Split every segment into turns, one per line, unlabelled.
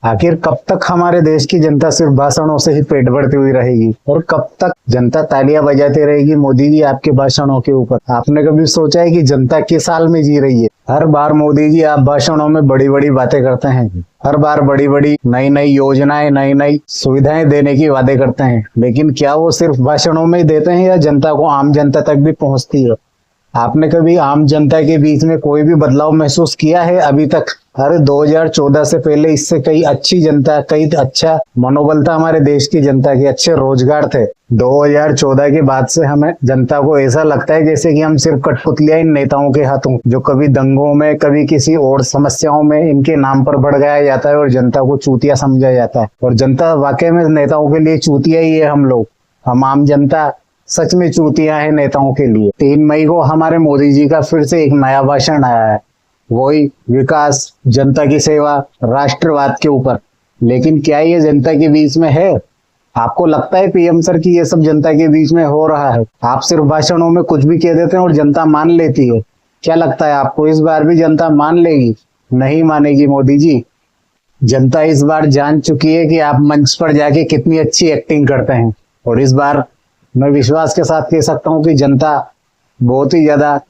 आखिर कब तक हमारे देश की जनता सिर्फ भाषणों से ही पेट भरती हुई रहेगी और कब तक जनता तालियां बजाती रहेगी मोदी जी आपके भाषणों के ऊपर? आपने कभी सोचा है कि जनता किस हाल में जी रही है? हर बार मोदी जी आप भाषणों में बड़ी बड़ी बातें करते हैं, हर बार बड़ी बड़ी नई नई योजनाएं नई नई सुविधाएं देने की वादे करते हैं, लेकिन क्या वो सिर्फ भाषणों में ही देते हैं या जनता को, आम जनता तक भी पहुंचती है? आपने कभी आम जनता के बीच में कोई भी बदलाव महसूस किया है अभी तक? अरे 2014 से पहले इससे कई अच्छी जनता, कई अच्छा मनोबल था हमारे देश की जनता के, अच्छे रोजगार थे। 2014 के बाद से हमें जनता को ऐसा लगता है जैसे कि हम सिर्फ कठपुतलियां इन नेताओं के हाथों, जो कभी दंगों में कभी किसी और समस्याओं में इनके नाम पर भड़काया जाता है और जनता को चूतिया समझा जाता है। और जनता वाकई में नेताओं के लिए चूतिया ही है। हम लोग, हम आम जनता सच में चूतिया है नेताओं के लिए। 3 मई को हमारे मोदी जी का फिर से एक नया भाषण आया है, वही विकास, जनता की सेवा, राष्ट्रवाद के ऊपर। लेकिन क्या ये जनता के बीच में है? आपको लगता है पीएम सर कि ये सब जनता के बीच में हो रहा है? आप सिर्फ भाषणों में कुछ भी कह देते हैं और जनता मान लेती है। क्या लगता है आपको इस बार भी जनता मान लेगी? नहीं मानेगी मोदी जी। जनता इस बार जान चुकी है कि आप मंच पर जाके कितनी अच्छी एक्टिंग करते हैं। और इस बार मैं विश्वास के साथ कह सकता हूँ कि जनता बहुत ही ज्यादा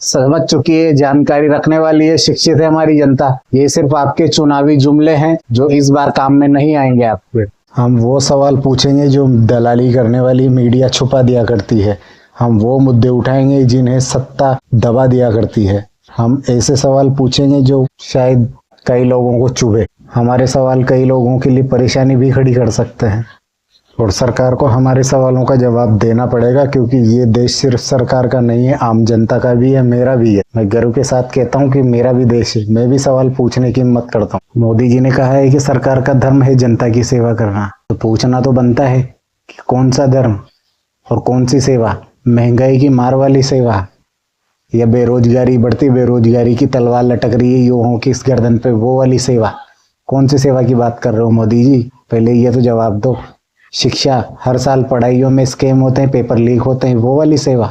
समझ चुकी है, जानकारी रखने वाली है, शिक्षित है हमारी जनता। ये सिर्फ आपके चुनावी जुमले हैं जो इस बार काम में नहीं आएंगे आपके। हम वो सवाल पूछेंगे जो दलाली करने वाली मीडिया छुपा दिया करती है। हम वो मुद्दे उठाएंगे जिन्हें सत्ता दबा दिया करती है। हम ऐसे सवाल पूछेंगे जो शायद कई लोगों को चुभे। हमारे सवाल कई लोगों के लिए परेशानी भी खड़ी कर सकते हैं और सरकार को हमारे सवालों का जवाब देना पड़ेगा, क्योंकि ये देश सिर्फ सरकार का नहीं है, आम जनता का भी है, मेरा भी है। मैं गर्व के साथ कहता हूँ कि मेरा भी देश है। मैं भी सवाल पूछने की हिम्मत करता हूँ। मोदी जी ने कहा है कि सरकार का धर्म है जनता की सेवा करना, तो पूछना तो बनता है कि कौन सा धर्म और कौन सी सेवा? महंगाई की मार वाली सेवा या बेरोजगारी, बढ़ती बेरोजगारी की तलवार लटक रही है युवाओं की इस गर्दन पे, वो वाली सेवा? कौन सी सेवा की बात कर रहे हो मोदी जी? पहले ये तो जवाब दो। शिक्षा, हर साल पढ़ाइयों में स्कैम होते हैं, पेपर लीक होते हैं, वो वाली सेवा?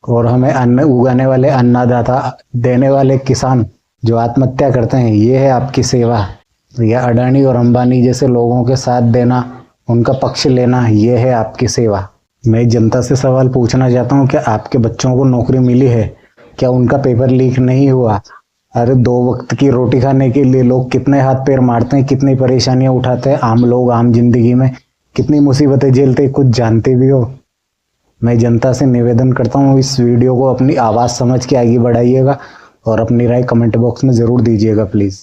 और हमें अन्न उगाने वाले अन्नदाता, देने वाले किसान जो आत्महत्या करते हैं, ये है आपकी सेवा? या अडानी और अंबानी जैसे लोगों के साथ देना, उनका पक्ष लेना, ये है आपकी सेवा? मैं जनता से सवाल पूछना चाहता हूँ, क्या आपके बच्चों को नौकरी मिली है? क्या उनका पेपर लीक नहीं हुआ? अरे 2 वक्त की रोटी खाने के लिए लोग कितने हाथ पैर मारते हैं, कितनी परेशानियां उठाते हैं आम लोग, आम जिंदगी में कितनी मुसीबतें झेलते, कुछ जानते भी हो? मैं जनता से निवेदन करता हूँ, इस वीडियो को अपनी आवाज़ समझ के आगे बढ़ाइएगा और अपनी राय कमेंट बॉक्स में ज़रूर दीजिएगा प्लीज़।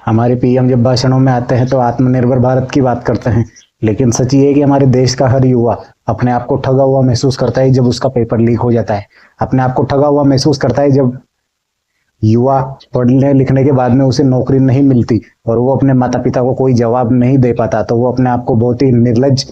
हमारे पीएम जब भाषणों में आते हैं तो आत्मनिर्भर भारत की बात करते हैं, लेकिन सच ये है कि हमारे देश का हर युवा अपने आप को ठगा हुआ महसूस करता है जब उसका पेपर लीक हो जाता है। अपने आप को ठगा हुआ महसूस करता है जब युवा पढ़ने लिखने के बाद में उसे नौकरी नहीं मिलती और वो अपने माता पिता को कोई जवाब नहीं दे पाता, तो वो अपने आप को बहुत ही निर्लज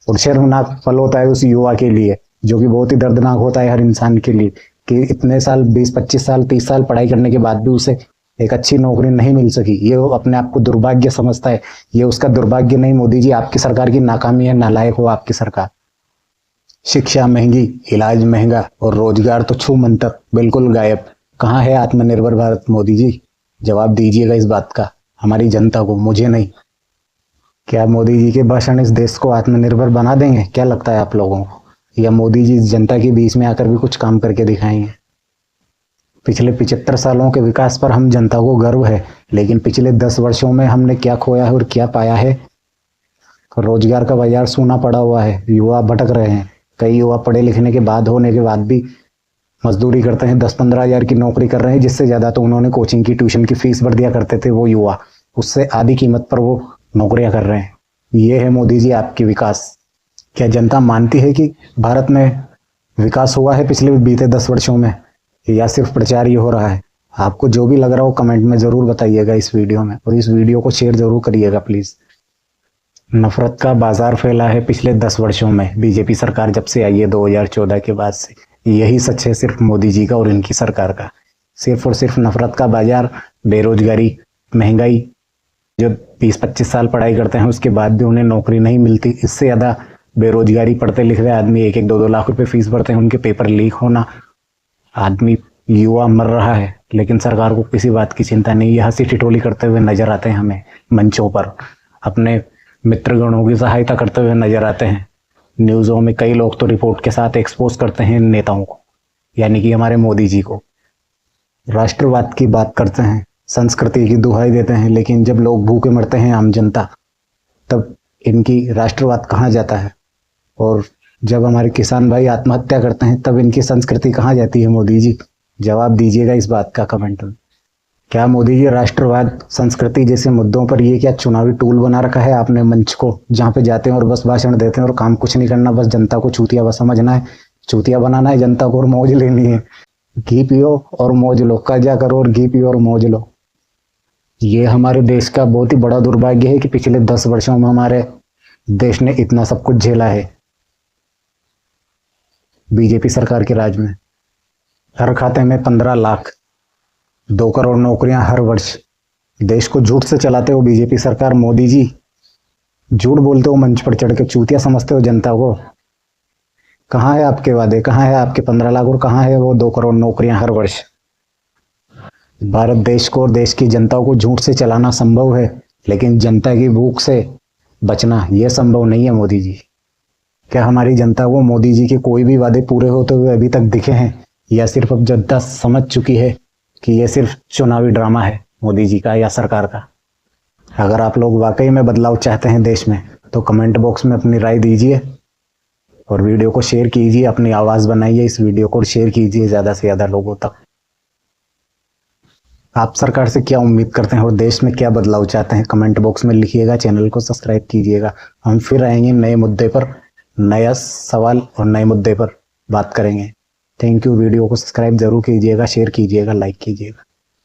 और शर्मनाक पल होता है उस युवा के लिए, जो कि बहुत ही दर्दनाक होता है हर इंसान के लिए, कि इतने साल 20-25 साल 30 साल पढ़ाई करने के बाद भी उसे एक अच्छी नौकरी नहीं मिल सकी। ये वो अपने आप को दुर्भाग्य समझता है। ये उसका दुर्भाग्य नहीं मोदी जी, आपकी सरकार की नाकामी है, नालायक हो आपकी सरकार। शिक्षा महंगी, इलाज महंगा और रोजगार तो छू मंतर, बिल्कुल गायब। कहाँ है आत्मनिर्भर भारत मोदी जी? जवाब दीजिएगा इस बात का हमारी जनता को, मुझे नहीं। क्या मोदी जी के भाषण इस देश को आत्मनिर्भर बना देंगे? क्या लगता है आप लोगों को? या मोदी जी जनता के बीच में आकर भी कुछ काम करके दिखाएंगे? पिछले 75 सालों के विकास पर हम जनता को गर्व है, लेकिन पिछले 10 वर्षों में हमने क्या खोया है और क्या पाया है? रोजगार का बाजार सूना पड़ा हुआ है, युवा भटक रहे हैं। कई युवा पढ़े लिखने के बाद होने के बाद भी मजदूरी करते हैं, 10-15 हज़ार की नौकरी कर रहे हैं, जिससे ज़्यादा तो उन्होंने कोचिंग की ट्यूशन की फीस भर दिया करते थे वो युवा, उससे आधी कीमत पर वो नौकरियां कर रहे हैं। ये है मोदी जी आपकी विकास। क्या जनता मानती है कि भारत में विकास हुआ है पिछले बीते 10 वर्षों में, या सिर्फ प्रचार ही हो रहा है? आपको जो भी लग रहा हो कमेंट में ज़रूर बताइएगा इस वीडियो में, और इस वीडियो को शेयर ज़रूर करिएगा प्लीज़। नफरत का बाजार फैला है पिछले 10 वर्षों में, बीजेपी सरकार जब से आई है 2014 के बाद से। यही सच है सिर्फ मोदी जी का और इनकी सरकार का। सिर्फ और सिर्फ नफरत का बाजार, बेरोजगारी, महंगाई। जो 20-25 साल पढ़ाई करते हैं उसके बाद भी उन्हें नौकरी नहीं मिलती, इससे ज़्यादा बेरोजगारी। पढ़ते लिख रहे आदमी 1-1, 2-2 लाख रुपए फीस भरते हैं, उनके पेपर लीक होना, आदमी युवा मर रहा है लेकिन सरकार को किसी बात की चिंता नहीं। ये हंसी ठिठोली करते हुए नजर आते हैं हमें मंचों पर, अपने मित्रगणों की सहायता करते हुए नजर आते हैं। न्यूज़ों में कई लोग तो रिपोर्ट के साथ एक्सपोज करते हैं इन नेताओं को, यानी कि हमारे मोदी जी को। राष्ट्रवाद की बात करते हैं, संस्कृति की दुहाई देते हैं, लेकिन जब लोग भूखे मरते हैं आम जनता, तब इनकी राष्ट्रवाद कहाँ जाता है? और जब हमारे किसान भाई आत्महत्या करते हैं तब इनकी संस्कृति कहाँ जाती है? मोदी जी जवाब दीजिएगा इस बात का कमेंट में। क्या मोदी जी राष्ट्रवाद, संस्कृति जैसे मुद्दों पर ये क्या चुनावी टूल बना रखा है आपने मंच को, जहाँ पे जाते हैं और बस भाषण देते हैं और काम कुछ नहीं करना, बस जनता को चूतिया बस समझना है, चूतिया बनाना है जनता को और मौज लेनी है। घी पियो और मौज लो, कर्जा करो और घी पियो और मौज लो। ये हमारे देश का बहुत ही बड़ा दुर्भाग्य है कि पिछले 10 वर्षों में हमारे देश ने इतना सब कुछ झेला है बीजेपी सरकार के राज में। हर खाते में 15 लाख, 2 करोड़ नौकरियां हर वर्ष। देश को झूठ से चलाते हो बीजेपी सरकार। मोदी जी झूठ बोलते हो मंच पर चढ़ के, चूतिया समझते हो जनता को। कहाँ है आपके वादे, कहाँ है आपके 15 लाख और कहाँ है वो 2 करोड़ नौकरियां हर वर्ष? भारत देश को और देश की जनता को झूठ से चलाना संभव है, लेकिन जनता की भूख से बचना यह संभव नहीं है मोदी जी। क्या हमारी जनता को मोदी जी के कोई भी वादे पूरे होते हुए अभी तक दिखे हैं, या सिर्फ अब जनता समझ चुकी है कि यह सिर्फ चुनावी ड्रामा है मोदी जी का या सरकार का? अगर आप लोग वाकई में बदलाव चाहते हैं देश में तो कमेंट बॉक्स में अपनी राय दीजिए और वीडियो को शेयर कीजिए, अपनी आवाज़ बनाइए इस वीडियो को और शेयर कीजिए ज़्यादा से ज़्यादा लोगों तक। आप सरकार से क्या उम्मीद करते हैं और देश में क्या बदलाव चाहते हैं, कमेंट बॉक्स में लिखिएगा। चैनल को सब्सक्राइब कीजिएगा। हम फिर आएंगे नए मुद्दे पर, नया सवाल और नए मुद्दे पर बात करेंगे। Thank you. वीडियो को सब्सक्राइब जरूर कीजिएगा, शेयर कीजिएगा, लाइक कीजिएगा।